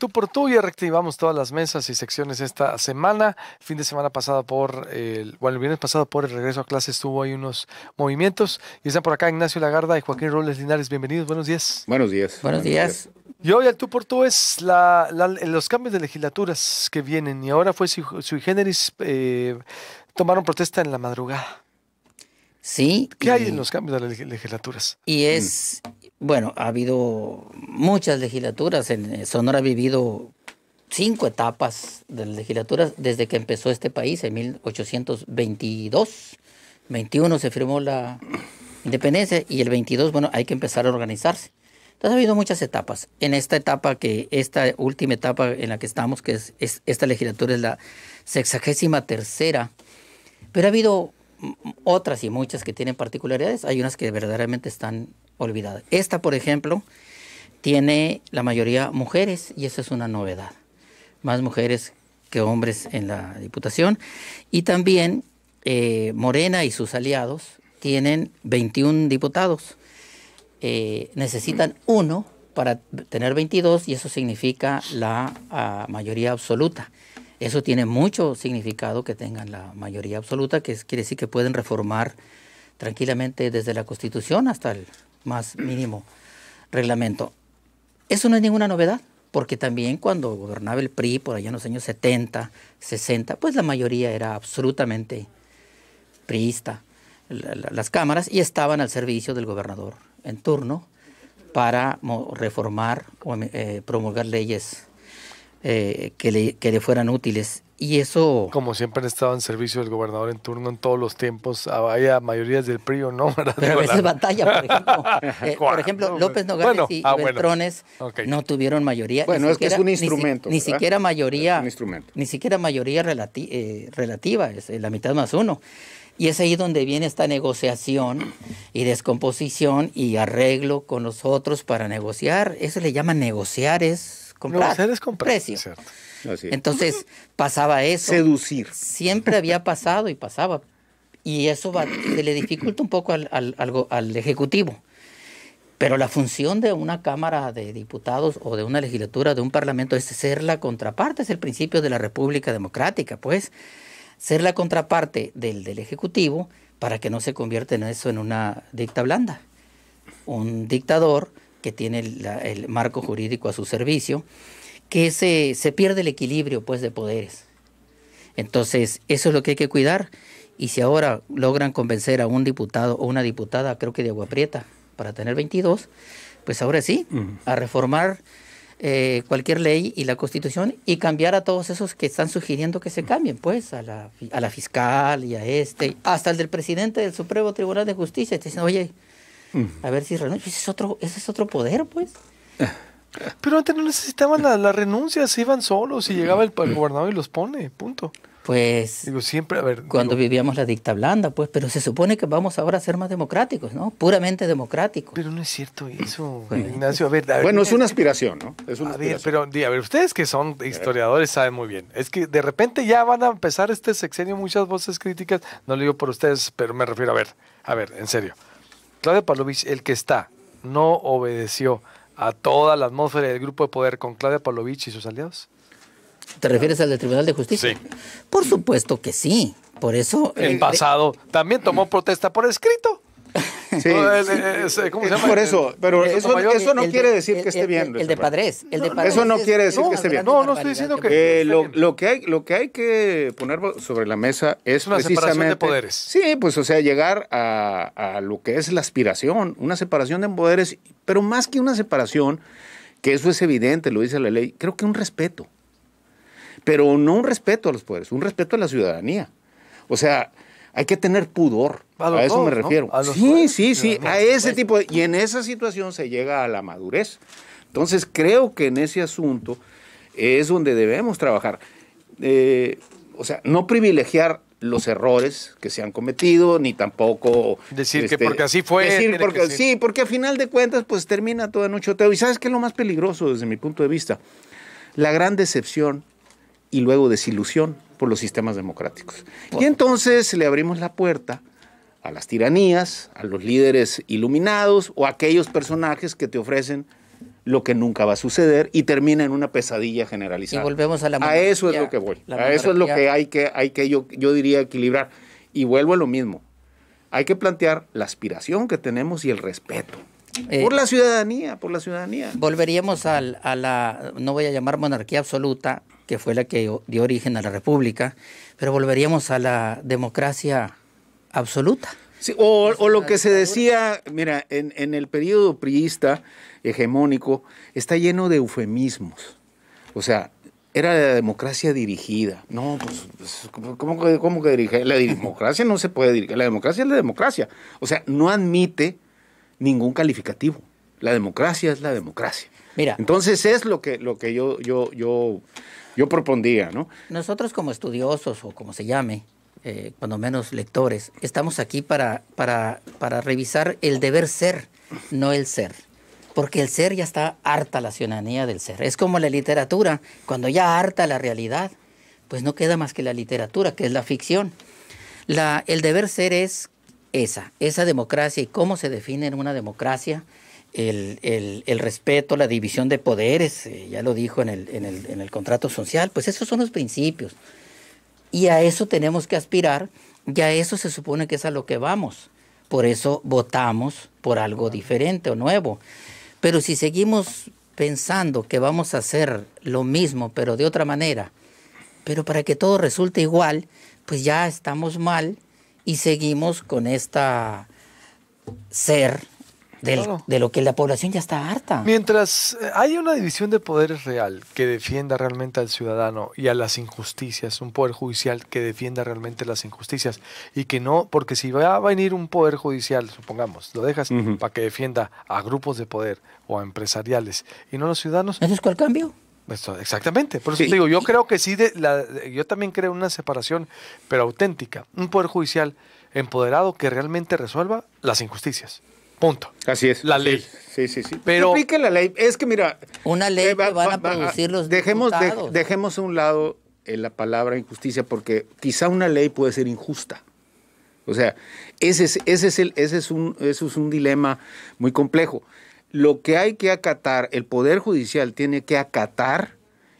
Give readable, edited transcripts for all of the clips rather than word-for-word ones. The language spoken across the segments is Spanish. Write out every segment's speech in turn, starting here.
tú por tú, ya reactivamos todas las mesas y secciones esta semana. El fin de semana pasado el viernes pasado por el regreso a clases tuvo ahí unos movimientos. Y están por acá Ignacio Lagarda y Joaquín Robles Linares. Bienvenidos, buenos días. Buenos días. Buenos días. Y hoy el tú por tú es los cambios de legislaturas que vienen. Y ahora fue sui generis, tomaron protesta en la madrugada. Sí. ¿Qué hay en los cambios de las legislaturas? Y bueno, ha habido muchas legislaturas. En Sonora ha vivido 5 etapas de las legislaturas desde que empezó este país en 1822. 21 se firmó la independencia y el 22, bueno, hay que empezar a organizarse. Entonces ha habido muchas etapas. En esta última etapa en la que estamos, que es esta legislatura, es la 63ª, pero ha habido otras y muchas que tienen particularidades. Hay unas que verdaderamente están olvidadas. Esta, por ejemplo, tiene la mayoría mujeres y esa es una novedad. Más mujeres que hombres en la Diputación. Y también Morena y sus aliados tienen 21 diputados. Necesitan 1 para tener 22 y eso significa la mayoría absoluta. Eso tiene mucho significado que tengan la mayoría absoluta, que quiere decir que pueden reformar tranquilamente desde la Constitución hasta el más mínimo reglamento. Eso no es ninguna novedad, porque también cuando gobernaba el PRI por allá en los años 70, 60, pues la mayoría era absolutamente priista, las cámaras, y estaban al servicio del gobernador en turno para reformar o promulgar leyes que le fueran útiles. Y eso... Como siempre han estado en servicio del gobernador en turno en todos los tiempos, haya mayorías del PRI o no, ¿verdad? Pero a veces batalla, por ejemplo, López Nogales y Beltrones no tuvieron mayoría. Bueno, es que es un instrumento. Ni siquiera mayoría, es un instrumento. Ni siquiera mayoría relativa, es la mitad más 1. Y es ahí donde viene esta negociación y descomposición y arreglo con los otros para negociar. Eso le llaman negociar, es comprar. Negociar es comprar, precio. Cierto. Entonces pasaba eso. Seducir. Siempre había pasado y pasaba. Y eso se le dificulta un poco al Ejecutivo. Pero la función de una Cámara de Diputados o de una legislatura, de un Parlamento, es ser la contraparte. Es el principio de la República Democrática, pues. Ser la contraparte del Ejecutivo para que no se convierta en eso en una dicta blanda. Un dictador que tiene el marco jurídico a su servicio, que se pierde el equilibrio pues de poderes. Entonces, eso es lo que hay que cuidar. Y si ahora logran convencer a un diputado o una diputada, creo que de Agua Prieta, para tener 22, pues ahora sí, a reformar cualquier ley y la Constitución y cambiar a todos esos que están sugiriendo que se cambien, pues, a la fiscal y a hasta el del presidente del Supremo Tribunal de Justicia. Te dicen, oye, a ver si renuncia. Ese es otro poder, pues. Pero antes no necesitaban la renuncia, se iban solos y llegaba el gobernador y los pone, punto. Pues, digo, siempre, a ver, cuando vivíamos la dicta blanda, pues, pero se supone que vamos ahora a ser más democráticos, ¿no? Puramente democráticos. Pero no es cierto eso, Ignacio. A ver, bueno, es una aspiración, ¿no? Es una aspiración. Pero, a ver, ustedes que son historiadores saben muy bien. Es que de repente ya van a empezar este sexenio muchas voces críticas. No lo digo por ustedes, pero me refiero a ver, en serio. Claudia Pavlovich, el que está, no obedeció a toda la atmósfera del grupo de poder con Claudia Pavlovich y sus aliados. ¿Te refieres al del Tribunal de Justicia? Sí. Por supuesto que sí. Por eso... En pasado también tomó protesta por escrito. Sí. ¿Cómo se llama? Por eso, pero eso no quiere decir que esté bien. El de Padres. Eso no quiere decir que esté bien. No estoy diciendo que... Lo que hay que poner sobre la mesa es una precisamente... separación de poderes. Sí, pues o sea, llegar a lo que es la aspiración, una separación de poderes, pero más que una separación, que eso es evidente, lo dice la ley, creo que un respeto. Pero no un respeto a los poderes, un respeto a la ciudadanía. O sea, hay que tener pudor, a eso me refiero. Sí, a ese tipo y en esa situación se llega a la madurez. Entonces creo que en ese asunto es donde debemos trabajar. O sea, no privilegiar los errores que se han cometido, ni tampoco... Decir que porque así fue... porque a final de cuentas pues termina todo en un choteo. ¿Y sabes qué es lo más peligroso desde mi punto de vista? La gran decepción y luego desilusión por los sistemas democráticos. Y entonces le abrimos la puerta a las tiranías, a los líderes iluminados o a aquellos personajes que te ofrecen lo que nunca va a suceder y termina en una pesadilla Y generalizada. volvemos a la A monarquía. eso es lo que voy. La A eso es lo monarquía. que hay que yo diría equilibrar. Y vuelvo a lo mismo. Hay que plantear la aspiración que tenemos y el respeto. Por la ciudadanía, por la ciudadanía. Volveríamos a la, no voy a llamar monarquía absoluta, que fue la que dio origen a la república, pero volveríamos a la democracia absoluta. Sí, o lo que se decía, mira, en el periodo priista hegemónico está lleno de eufemismos. O sea, era la democracia dirigida. No, pues ¿cómo que dirige? La democracia no se puede dirigir. La democracia es la democracia. O sea, no admite ningún calificativo. La democracia es la democracia. Mira, Entonces es lo que yo propondría, ¿no? nosotros como estudiosos, o como se llame, cuando menos lectores, estamos aquí para revisar el deber ser, no el ser. Porque el ser ya está harta la ciudadanía del ser. Es como la literatura, cuando ya harta la realidad, pues no queda más que la literatura, que es la ficción. El deber ser es esa democracia. ¿Y cómo se define en una democracia? El respeto, la división de poderes, ya lo dijo en el contrato social, pues esos son los principios. Y a eso tenemos que aspirar, y a eso se supone que es a lo que vamos. Por eso votamos por algo diferente o nuevo. Pero si seguimos pensando que vamos a hacer lo mismo, pero de otra manera, pero para que todo resulte igual, pues ya estamos mal y seguimos con esta ser Claro. de lo que la población ya está harta. Mientras haya una división de poderes real que defienda realmente al ciudadano y a las injusticias, un poder judicial que defienda realmente las injusticias y que no, porque si va a venir un poder judicial, supongamos, lo dejas para que defienda a grupos de poder o a empresariales y no a los ciudadanos. ¿Entonces cuál cambio? Eso, exactamente, por eso Sí. te digo, yo creo que sí, yo también creo en una separación, pero auténtica, un poder judicial empoderado que realmente resuelva las injusticias. Punto. Así es. La ley. Sí. Pero- Aplique la ley. Es que mira. Una ley que van a producir los diputados. Dejemos a un lado la palabra injusticia porque quizá una ley puede ser injusta. O sea, ese es un dilema muy complejo. Lo que hay que acatar, el Poder Judicial tiene que acatar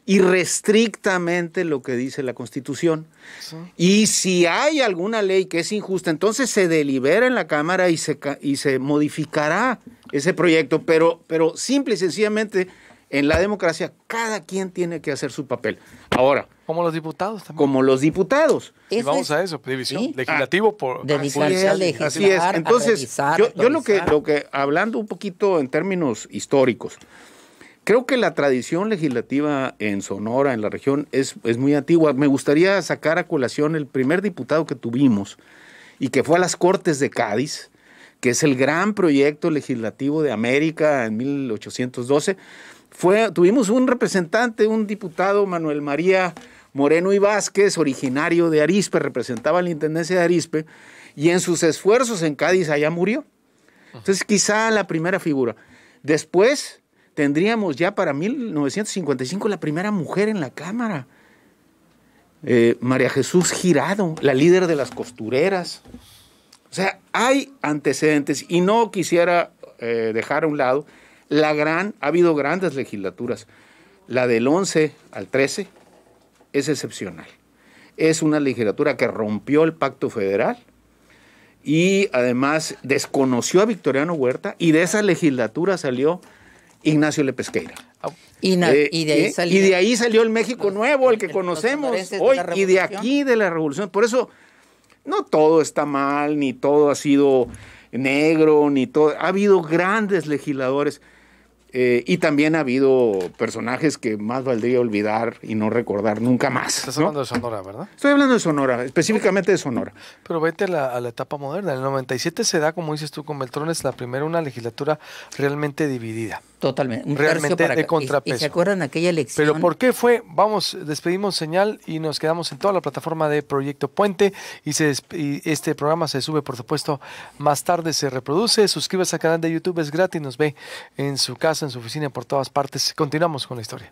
irrestrictamente lo que dice la Constitución. Sí. Y si hay alguna ley que es injusta, entonces se delibera en la Cámara y se modificará ese proyecto. Pero simple y sencillamente, en la democracia, cada quien tiene que hacer su papel. Ahora, Como los diputados también. como los diputados. Y Eso vamos es- a eso, división. sí. Legislativo por Dedicarse a legislar. Así es. a Entonces, revisar, yo lo actualizar. que, hablando un poquito en términos históricos, creo que la tradición legislativa en Sonora, en la región, es muy antigua. Me gustaría sacar a colación el primer diputado que tuvimos y que fue a las Cortes de Cádiz, que es el gran proyecto legislativo de América en 1812. Tuvimos un representante, un diputado, Manuel María Moreno y Vázquez, originario de Arizpe, representaba la intendencia de Arizpe, y en sus esfuerzos en Cádiz allá murió. Entonces, quizá la primera figura. Después tendríamos ya para 1955 la primera mujer en la Cámara. María Jesús Girado, la líder de las costureras. O sea, hay antecedentes y no quisiera dejar a un lado ha habido grandes legislaturas. La del 11 al 13 es excepcional. Es una legislatura que rompió el pacto federal y además desconoció a Victoriano Huerta, y de esa legislatura salió Ignacio Lepesqueira. Y de ahí salió el México Nuevo, el que los conocemos sonorenses de hoy, la y de Revolución. aquí de la revolución. Por eso no todo está mal, ni todo ha sido negro, ni todo. Ha habido grandes legisladores. Y también ha habido personajes que más valdría olvidar y no recordar nunca más. Estás ¿no? hablando de Sonora, ¿verdad? Estoy hablando de Sonora, específicamente de Sonora. Pero vete a la etapa moderna. En el 97 se da, como dices tú, con Beltrones, la primera una legislatura realmente dividida. Totalmente. Un Realmente tercio para de acá. contrapeso. ¿Y se acuerdan aquella elección? Pero ¿por qué fue? Vamos, despedimos señal y nos quedamos en toda la plataforma de Proyecto Puente y este programa se sube, por supuesto, más tarde se reproduce. Suscríbase al canal de YouTube, es gratis, nos ve en su casa, en su oficina, por todas partes. Continuamos con la historia.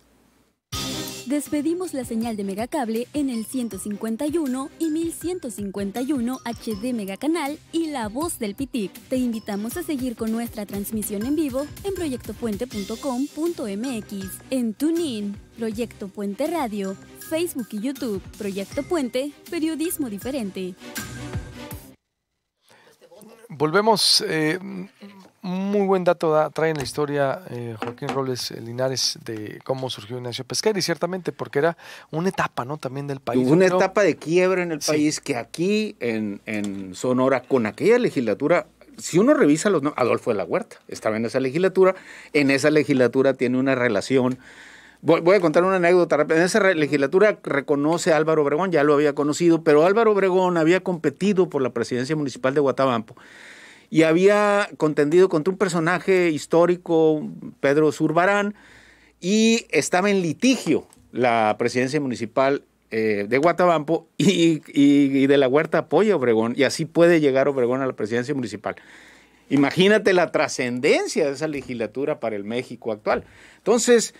Despedimos la señal de Megacable en el 151 y 1151 HD Megacanal y La Voz del Pitic. Te invitamos a seguir con nuestra transmisión en vivo en proyectopuente.com.mx, en TuneIn, Proyecto Puente Radio, Facebook y YouTube. Proyecto Puente, periodismo diferente. Volvemos. Muy buen dato trae en la historia Joaquín Robles Linares de cómo surgió Ignacio Pesquera, y ciertamente porque era una etapa, ¿no?, también del país. Hubo una etapa de quiebra en el país que aquí en Sonora, con aquella legislatura, si uno revisa los nombres, Adolfo de la Huerta estaba en esa legislatura tiene una relación. Voy a contar una anécdota rápida. En esa legislatura reconoce a Álvaro Obregón, ya lo había conocido, pero Álvaro Obregón había competido por la presidencia municipal de Guatabampo y había contendido contra un personaje histórico, Pedro Zurbarán, y estaba en litigio la presidencia municipal de Guatabampo, y de la Huerta apoya a Obregón, y así puede llegar Obregón a la presidencia municipal. Imagínate la trascendencia de esa legislatura para el México actual. Entonces,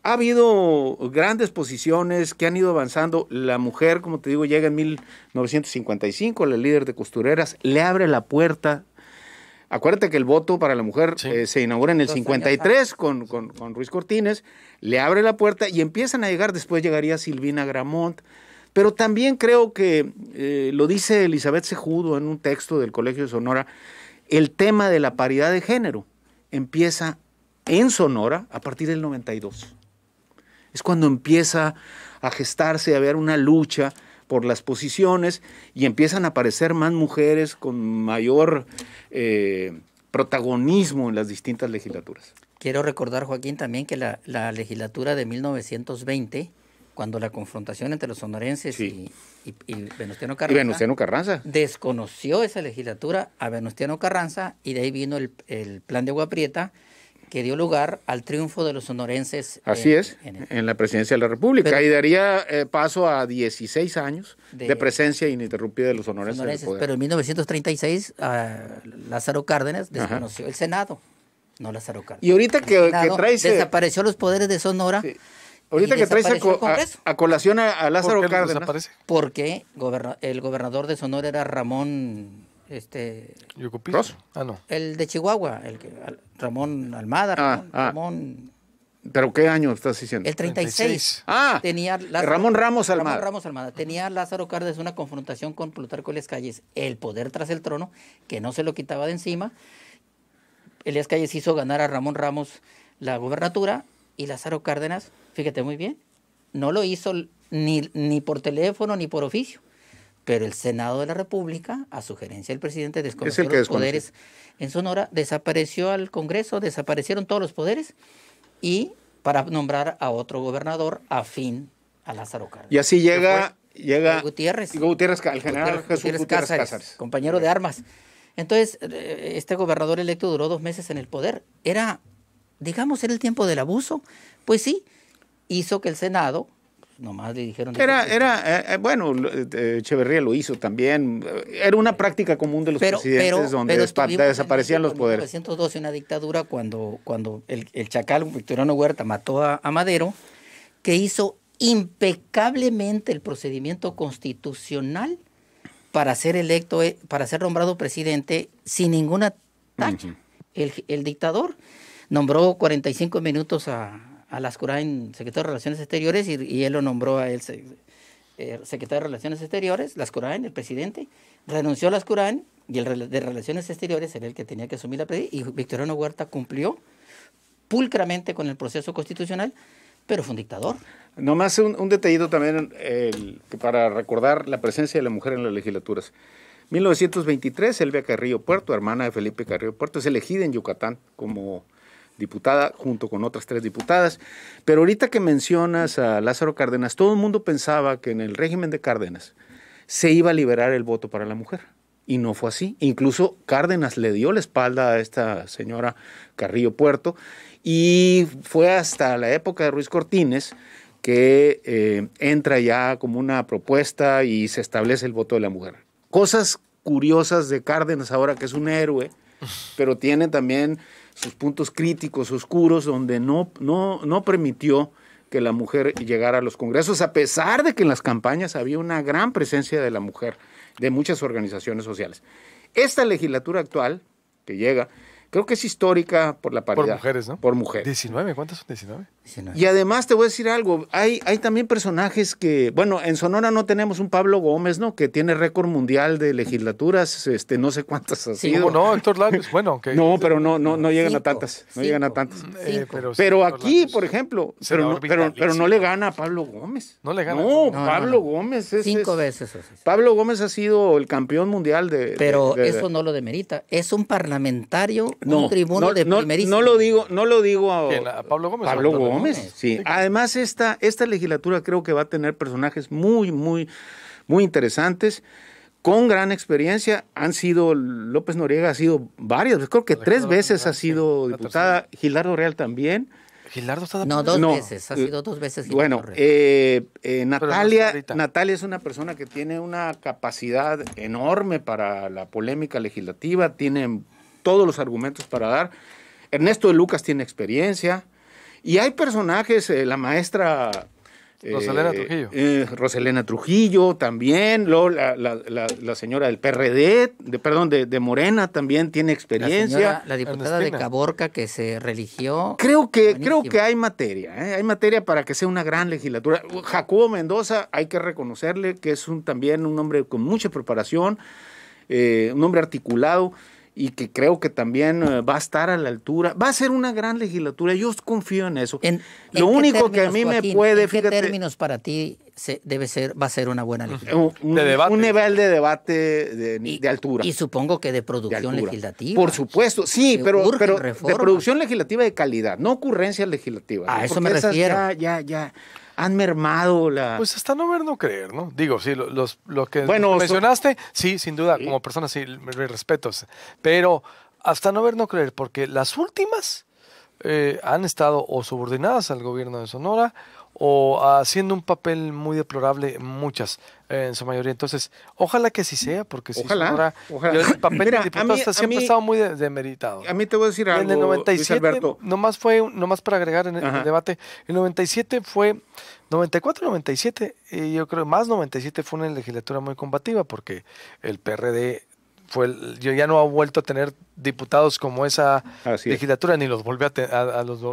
ha habido grandes posiciones que han ido avanzando. La mujer, como te digo, llega en 1955, la líder de costureras, le abre la puerta. Acuérdate que el voto para la mujer se inaugura en el 53 con Ruiz Cortines, le abre la puerta y empiezan a llegar, después llegaría Silvina Gramont, pero también creo que, lo dice Elizabeth Sejudo en un texto del Colegio de Sonora, el tema de la paridad de género empieza en Sonora a partir del 92. Es cuando empieza a gestarse, a haber una lucha por las posiciones y empiezan a aparecer más mujeres con mayor protagonismo en las distintas legislaturas. Quiero recordar, Joaquín, también que la legislatura de 1920, cuando la confrontación entre los sonorenses y Venustiano Carranza, desconoció esa legislatura a Venustiano Carranza, y de ahí vino el plan de Agua Prieta, que dio lugar al triunfo de los sonorenses. Así en la presidencia de la República. Y daría paso a 16 años de presencia ininterrumpida de los sonorenses en el poder. Pero en 1936 Lázaro Cárdenas desconoció el Senado, no Lázaro Cárdenas. Y ahorita que traes... desapareció los poderes de Sonora. Sí. Ahorita que traes a colación a Lázaro Cárdenas. Porque el gobernador de Sonora era Ramón... ¿Ross? No. El de Chihuahua, Ramón Almada, Ramón. ¿Pero qué año estás diciendo? El 36. Tenía Ramón Ramos Almada. Ramón Ramos Almada. Tenía Lázaro Cárdenas una confrontación con Plutarco Elías Calles, el poder tras el trono, que no se lo quitaba de encima. Elías Calles hizo ganar a Ramón Ramos la gubernatura, y Lázaro Cárdenas, fíjate muy bien, no lo hizo ni por teléfono ni por oficio. Pero el Senado de la República, a sugerencia del presidente, desconoció los poderes en Sonora, desapareció al Congreso, desaparecieron todos los poderes, y para nombrar a otro gobernador afín a Lázaro Cárdenas. Y así llega Gutiérrez, el general Jesús Gutiérrez Cázares, compañero de armas. Entonces, este gobernador electo duró 2 meses en el poder. Era el tiempo del abuso. Pues sí, hizo que el Senado... Nomás le dijeron... Echeverría lo hizo también. Era una práctica común de los presidentes donde desaparecían los poderes. En 1912, una dictadura, cuando el chacal Victoriano Huerta mató a Madero, que hizo impecablemente el procedimiento constitucional para ser nombrado presidente sin ninguna tacha. El dictador nombró 45 minutos a Lascurain, secretario de Relaciones Exteriores, y él lo nombró a él secretario de Relaciones Exteriores. Lascurain, el presidente, renunció a Lascurain, y el de Relaciones Exteriores era el que tenía que asumir la presidencia, y Victoriano Huerta cumplió pulcramente con el proceso constitucional, pero fue un dictador. Nomás un detallito también para recordar la presencia de la mujer en las legislaturas. 1923, Elvia Carrillo Puerto, hermana de Felipe Carrillo Puerto, es elegida en Yucatán como diputada junto con otras 3 diputadas. Pero ahorita que mencionas a Lázaro Cárdenas, todo el mundo pensaba que en el régimen de Cárdenas se iba a liberar el voto para la mujer, y no fue así. Incluso Cárdenas le dio la espalda a esta señora Carrillo Puerto, y fue hasta la época de Ruiz Cortines que entra ya como una propuesta y se establece el voto de la mujer. Cosas curiosas de Cárdenas ahora, que es un héroe, pero tiene también sus puntos críticos oscuros, donde no permitió que la mujer llegara a los congresos, a pesar de que en las campañas había una gran presencia de la mujer, de muchas organizaciones sociales. Esta legislatura actual, que llega, creo que es histórica por la paridad. Por mujeres, ¿no? Por mujeres. 19, ¿cuántas son 19? Y además te voy a decir algo, hay también personajes que, bueno, en Sonora no tenemos un Pablo Gómez, ¿no? Que tiene récord mundial de legislaturas, no sé cuántas ha sido. ¿Cómo no? Héctor Larios, bueno, que No, pero no llegan a Cinco. tantas, no llegan a tantas. pero Pero Héctor aquí, Larios. por ejemplo, Senador pero no le gana a Pablo Gómez. No le gana. No, No, Pablo no. Gómez 5 veces. Así. Pablo Gómez ha sido el campeón mundial de... Pero eso no lo demerita. Es un parlamentario, un tribuno de primerísimo. No lo digo a... ¿Quién? ¿A Pablo Gómez? Pablo ¿O a Pablo Gómez, Gómez? sí. Además, esta legislatura creo que va a tener personajes muy interesantes, con gran experiencia. López Noriega ha sido varias veces, creo que 3 veces ha sido diputada, Gilardo Real también. Gilardo está... No, 2 veces. Ha sido 2 veces. Bueno, Natalia... Natalia es una persona que tiene una capacidad enorme para la polémica legislativa, tiene todos los argumentos para dar. Ernesto de Lucas tiene experiencia. Y hay personajes, la maestra... Roselena Trujillo. Roselena Trujillo también, luego la señora del PRD, de Morena también tiene experiencia. La diputada Ernestina. de Caborca que se religió. Creo que Buenísimo. hay materia para que sea una gran legislatura. Jacobo Mendoza, hay que reconocerle que es también un hombre con mucha preparación, un hombre articulado, y que creo que también va a estar a la altura. Va a ser una gran legislatura, yo confío en eso. Lo único que a mí me puede... ¿En qué términos para ti va a ser una buena legislatura? De debate. Un nivel de debate de altura. Y supongo que de de producción altura. legislativa. Por supuesto, sí, Que pero urgen de reformas. producción legislativa de calidad, no ocurrencias legislativas. A ¿no? eso Porque me esas refiero. Ya han mermado la... Pues hasta no ver, no creer, ¿no? Digo, sí, lo que Bueno, mencionaste, sí, sin duda, Sí. como persona, sí, me respeto. Pero hasta no ver, no creer, porque las últimas han estado o subordinadas al gobierno de Sonora o haciendo un papel muy deplorable, muchas, en su mayoría. Entonces, ojalá que así sea, porque si Ojalá. el papel Mira, de diputado siempre ha estado muy demeritado. A mí te voy a decir En algo, el Luis 97, Alberto. nomás para agregar en el Ajá. debate, el 97 fue, 94, 97, y yo creo más 97 fue una legislatura muy combativa, porque el PRD yo ya no ha vuelto a tener diputados como esa Así es. legislatura, ni los volvió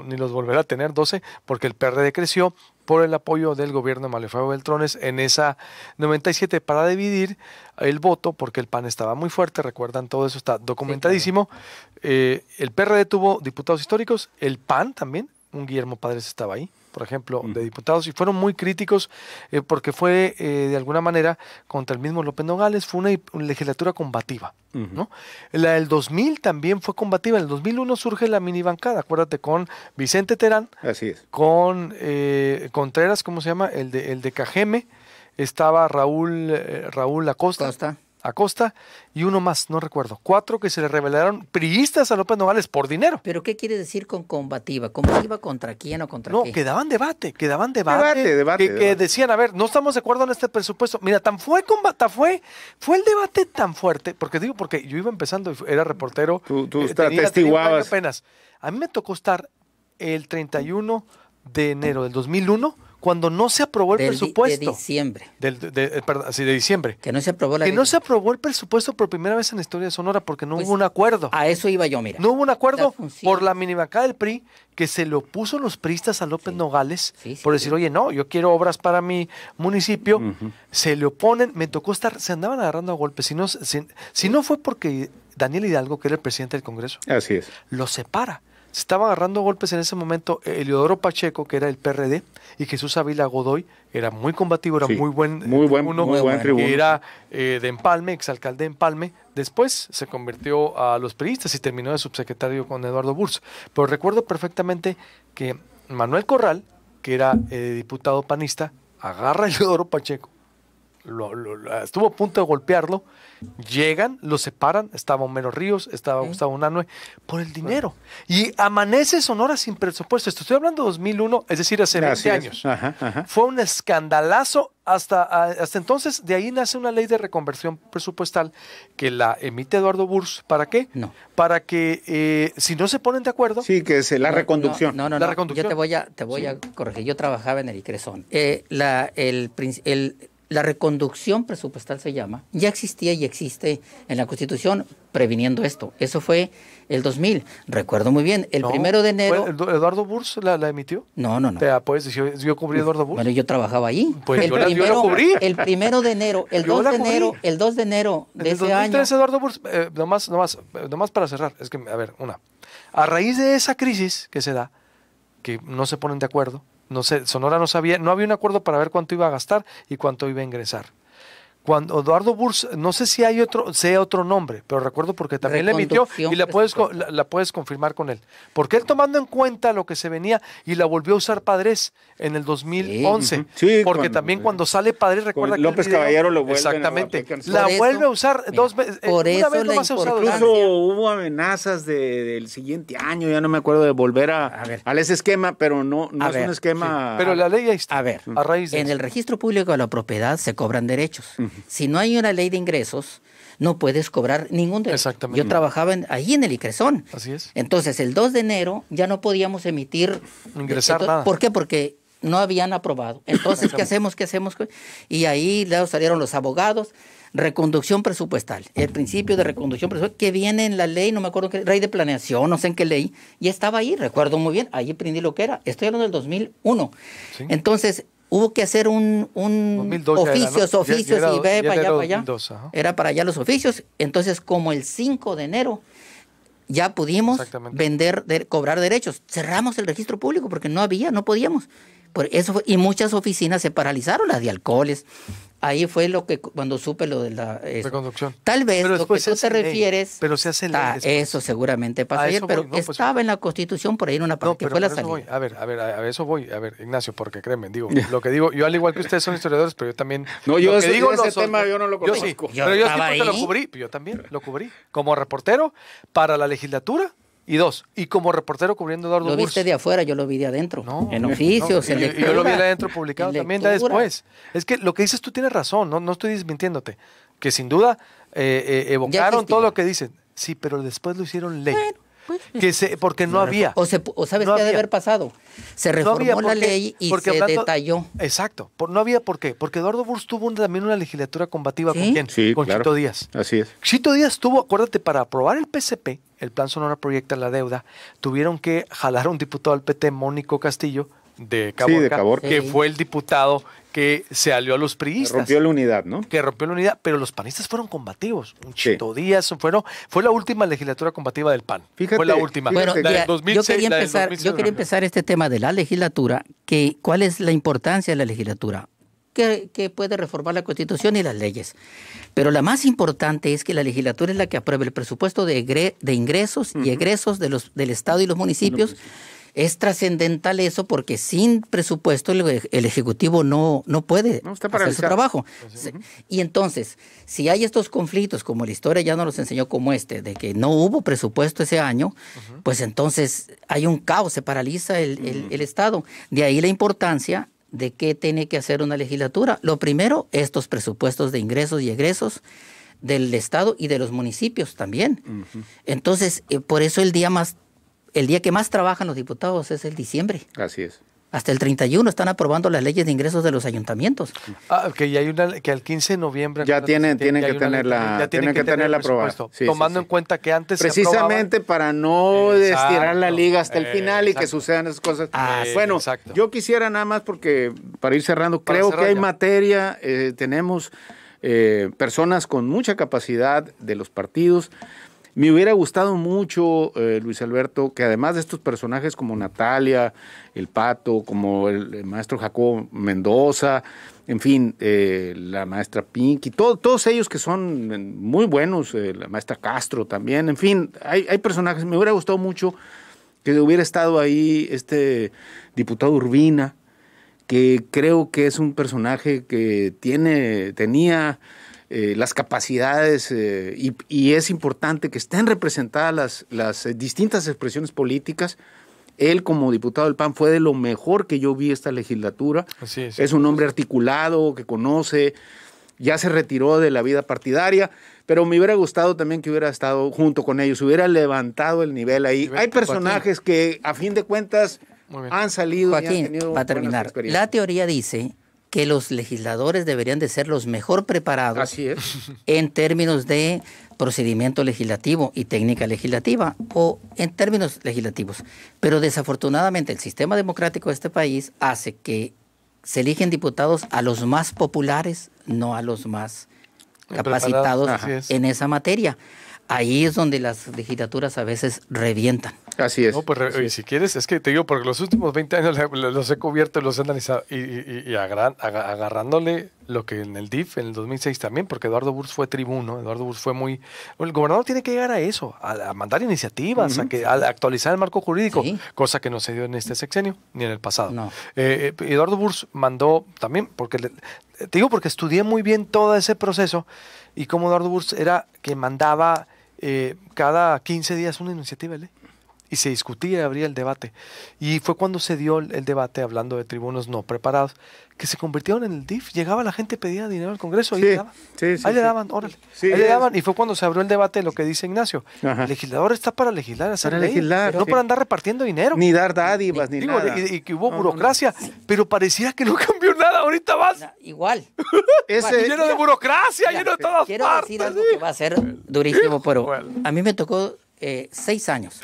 ni los volverá a tener 12, porque el PRD creció por el apoyo del gobierno de Mario Fabio Beltrones en esa 97 para dividir el voto, porque el PAN estaba muy fuerte, recuerdan, todo eso está documentadísimo. El PRD tuvo diputados históricos, el PAN también, un Guillermo Padres estaba ahí, por ejemplo, de diputados, y fueron muy críticos porque fue de alguna manera contra el mismo López Nogales, fue una legislatura combativa, ¿no? La del 2000 también fue combativa, en el 2001 surge la mini bancada, acuérdate, con Vicente Terán, Así es. con Contreras, ¿cómo se llama? El de Cajeme, estaba Raúl Acosta y uno más, no recuerdo. 4 que se le revelaron priistas a López Nogales por dinero. ¿Pero qué quiere decir con combativa? ¿Combativa contra quién o contra No, qué? que daban debate. Debate. Que decían, a ver, no estamos de acuerdo en este presupuesto. Mira, fue el debate tan fuerte, porque yo iba empezando, era reportero. Tú tenía atestiguabas. un año apenas. A mí me tocó estar el 31 de enero del 2001, cuando no se aprobó el presupuesto. De diciembre. De diciembre. Que no se aprobó la Que ley. no se aprobó el presupuesto por primera vez en la historia de Sonora porque no Pues, hubo un acuerdo. A eso iba yo, mira. No hubo un acuerdo La función. por la minibancada del PRI que se lo puso los priistas a López Nogales Sí, por sí. decir, oye, no, yo quiero obras para mi municipio. Se le oponen, me tocó se andaban agarrando a golpes. Si no fue porque Daniel Hidalgo, que era el presidente del Congreso, Así es. lo separa. Se estaban agarrando a golpes en ese momento Eliodoro Pacheco, que era el PRD, y Jesús Ávila Godoy, era muy combativo, era Sí, muy buen muy buen tribuno. que era de Empalme, exalcalde de Empalme. Después se convirtió a los priistas y terminó de subsecretario con Eduardo Burs. Pero recuerdo perfectamente que Manuel Corral, que era diputado panista, agarra a Eliodoro Pacheco estuvo a punto de golpearlo, llegan, lo separan, estaba Homero Ríos, estaba Gustavo Unanue, por el dinero. Y amanece Sonora sin presupuesto. Estoy hablando de 2001, es decir, hace 20 años. Fue un escandalazo. Hasta entonces, de ahí nace una ley de reconversión presupuestal que la emite Eduardo Burs. ¿Para qué? No. Para que, si no se ponen de acuerdo... Sí, que es la reconducción. No. La reconducción. Yo te voy a corregir. Yo trabajaba en el ICRESON. La reconducción presupuestal se llama, ya existía y existe en la Constitución previniendo esto. Eso fue el 2000. Recuerdo muy bien, el 1 de enero... ¿Eduardo Burs la emitió? No. Pues yo cubrí a Eduardo Burs. Bueno, yo trabajaba ahí. Pues yo lo cubrí. El 1 de enero, el 2 de enero de ese año... Eduardo Burs, nomás para cerrar, es que, a ver, a raíz de esa crisis que se da, que no se ponen de acuerdo, Sonora no había un acuerdo para ver cuánto iba a gastar y cuánto iba a ingresar. Cuando Eduardo Burs, no sé si sea otro nombre, pero recuerdo porque también le emitió y la puedes confirmar con él. Porque él, tomando en cuenta lo que se venía, y la volvió a usar Padres en el 2011. Sí, porque también cuando sale Padres, recuerda que López Caballero lo vuelve exactamente. Vuelve a usar dos veces. Por eso una vez nomás se ha usado. Incluso hubo amenazas del siguiente año, ya no me acuerdo, de volver a ese esquema, pero no es un esquema... Sí, pero la ley ahí está. A ver, a raíz de en eso. el registro público de la propiedad se cobran derechos. Si no hay una ley de ingresos, no puedes cobrar ningún derecho. Exactamente. Yo trabajaba ahí en el ICRESON. Así es. Entonces, el 2 de enero ya no podíamos ingresar nada. ¿Por qué? Porque no habían aprobado. Entonces, ¿qué hacemos? Y ahí salieron los abogados. Reconducción presupuestal. El principio de reconducción presupuestal que viene en la ley, no me acuerdo qué, ley de planeación, no sé en qué ley, y estaba ahí, recuerdo muy bien, ahí aprendí lo que era. Estoy hablando del 2001. Sí. Entonces, hubo que hacer un 2002 oficios, era, y ve para allá, 2002, era para allá los oficios. Entonces, como el 5 de enero ya pudimos cobrar derechos. Cerramos el registro público porque no podíamos. Por eso y muchas oficinas se paralizaron, las de alcoholes. Ahí fue cuando supe lo de la reconducción. Tal vez lo que tú te refieres. Pero se hace ley eso seguramente pasa ayer, pero estaba en la Constitución por ahí en una parte que fue la salida. A ver, eso voy. A ver, Ignacio, porque créeme, lo que digo, yo al igual que ustedes son historiadores, pero yo también. No, yo ese tema yo no lo conozco. Pero yo sí lo cubrí, yo también lo cubrí como reportero para la legislatura. Y como reportero cubriendo Eduardo Burs. Lo viste de afuera, yo lo vi de adentro. En oficios, en lectura. Y yo lo vi de adentro publicado también de después. Es que lo que dices tú tienes razón, no estoy desmintiéndote. Que sin duda evocaron todo lo que dicen. Sí, pero después lo hicieron ley. Bueno, porque no había. O sabes qué ha de haber pasado. Se reformó la ley y se detalló. Exacto. No había por qué. Porque Eduardo Burs tuvo también una legislatura combativa. ¿Con quién? Sí, con claro. Chito Díaz. Así es. Chito Díaz tuvo, acuérdate, para aprobar el PCP, el Plan Sonora Proyecta la Deuda, tuvieron que jalar a un diputado del PT, Mónico Castillo, de Caborca, que fue el diputado que se alió a los priistas. Rompió la unidad, ¿no? Que rompió la unidad, pero los panistas fueron combativos. Un Chito Díaz, fue la última legislatura combativa del PAN. Fíjate, fue la última. Bueno, la del 2006, yo quería empezar este tema de la legislatura, ¿cuál es la importancia de la legislatura? Que puede reformar la Constitución y las leyes. Pero la más importante es que la legislatura es la que aprueba el presupuesto de ingresos y egresos del Estado y los municipios. Es trascendental eso porque sin presupuesto el Ejecutivo no puede hacer su trabajo. Y entonces, si hay estos conflictos, como la historia ya nos los enseñó como de que no hubo presupuesto ese año, pues entonces hay un caos, se paraliza el Estado. De ahí la importancia de qué tiene que hacer una legislatura. Lo primero, estos presupuestos de ingresos y egresos del Estado y de los municipios también. Entonces, por eso el día que más trabajan los diputados es el diciembre. Así es. Hasta el 31 están aprobando las leyes de ingresos de los ayuntamientos. Que ya hay que al 15 de noviembre ya tienen que tener la aprobación. Tomando en cuenta que antes precisamente para no estirar la liga hasta el final y que sucedan esas cosas. Bueno, yo quisiera nada más porque para ir cerrando, creo que hay materia, tenemos personas con mucha capacidad de los partidos. Me hubiera gustado mucho, Luis Alberto, que además de estos personajes como Natalia, el Pato, como el maestro Jacobo Mendoza, en fin, la maestra Pinky, todos ellos que son muy buenos, la maestra Castro también, en fin, hay personajes. Me hubiera gustado mucho que hubiera estado ahí este diputado Urbina, que creo que es un personaje que tenía las capacidades y es importante que estén representadas las distintas expresiones políticas. Él, como diputado del PAN, fue de lo mejor que yo vi esta legislatura. Así es. Es un hombre articulado, que conoce, ya se retiró de la vida partidaria, pero me hubiera gustado también que hubiera estado junto con ellos, hubiera levantado el nivel ahí. Hay personajes que, a fin de cuentas, han salido Joaquín, y han tenido para terminar, experiencias. la teoría dice que los legisladores deberían de ser los mejor preparados Así es. en términos de procedimiento legislativo y técnica legislativa o en términos legislativos. Pero desafortunadamente el sistema democrático de este país hace que se eligen diputados a los más populares, no a los más capacitados en esa materia. Ahí es donde las legislaturas a veces revientan. Así es. No, pues, y si quieres, es que te digo, porque los últimos 20 años los he cubierto, los he analizado, y agarrándole lo que en el DIF, en el 2006 también, porque Eduardo Burrs fue tribuno, Eduardo Burrs fue muy... El gobernador tiene que llegar a eso, a mandar iniciativas, a actualizar el marco jurídico, cosa que no se dio en este sexenio, ni en el pasado. No. Eduardo Burrs mandó también, te digo porque estudié muy bien todo ese proceso, y como Eduardo Burrs era que mandaba cada 15 días una iniciativa de ley. Y se discutía y abría el debate. Y fue cuando se dio el debate, hablando de tribunos no preparados, que se convirtieron en el DIF. Llegaba la gente, pedía dinero al Congreso, ahí le daban. Ahí le daban, órale. Ahí le daban, y fue cuando se abrió el debate, lo que dice Ignacio. El legislador está para legislar, hacer ley, no para andar repartiendo dinero. Ni dar dádivas, ni nada. Y que hubo burocracia, pero pareciera que no cambió nada. Ahorita vas. Igual. Lleno de burocracia, lleno de todas quiero partes. Quiero decir algo que va a ser durísimo, pero a mí me tocó 6 años.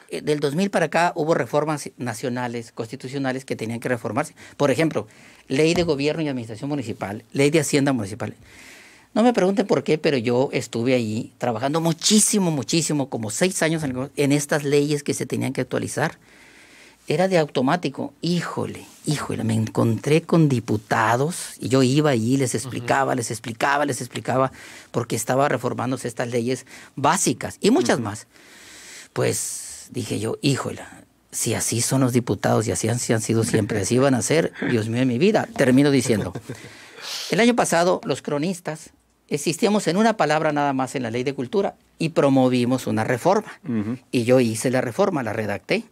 Del 2000 para acá hubo reformas nacionales, constitucionales que tenían que reformarse. Por ejemplo, ley de gobierno y administración municipal, ley de hacienda municipal. No me pregunten por qué, pero yo estuve ahí trabajando muchísimo, como 6 años en estas leyes que se tenían que actualizar. Era de automático. Híjole, me encontré con diputados y yo iba allí, les explicaba, porque estaba reformándose estas leyes básicas y muchas más. Pues dije yo, híjole, si así son los diputados y así han sido siempre, así van a ser, Dios mío de mi vida. Termino diciendo, el año pasado los cronistas existíamos en una palabra nada más en la Ley de Cultura y promovimos una reforma. Y yo hice la reforma, la redacté.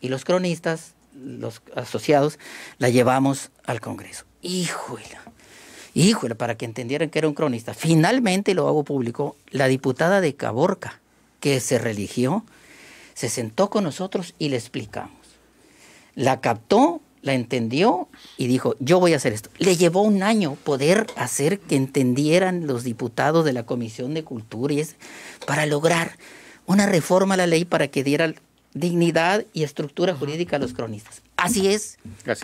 Y los cronistas, los asociados, la llevamos al Congreso. Híjole, para que entendieran que era un cronista. Finalmente, lo hago público, la diputada de Caborca, que se religió, se sentó con nosotros y le explicamos. La captó, la entendió y dijo, yo voy a hacer esto. Le llevó un año poder hacer que entendieran los diputados de la Comisión de Cultura para lograr una reforma a la ley para que diera dignidad y estructura jurídica a los cronistas. Así es.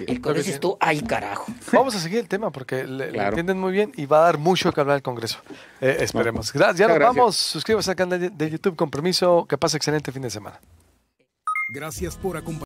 El Congreso estuvo, ¡ay, carajo! Vamos a seguir el tema porque le entienden muy bien y va a dar mucho que hablar el Congreso. Esperemos. Gracias. Ya nos vamos. Suscríbase al canal de YouTube. Con permiso. Que pase excelente fin de semana. Gracias por acompañarnos.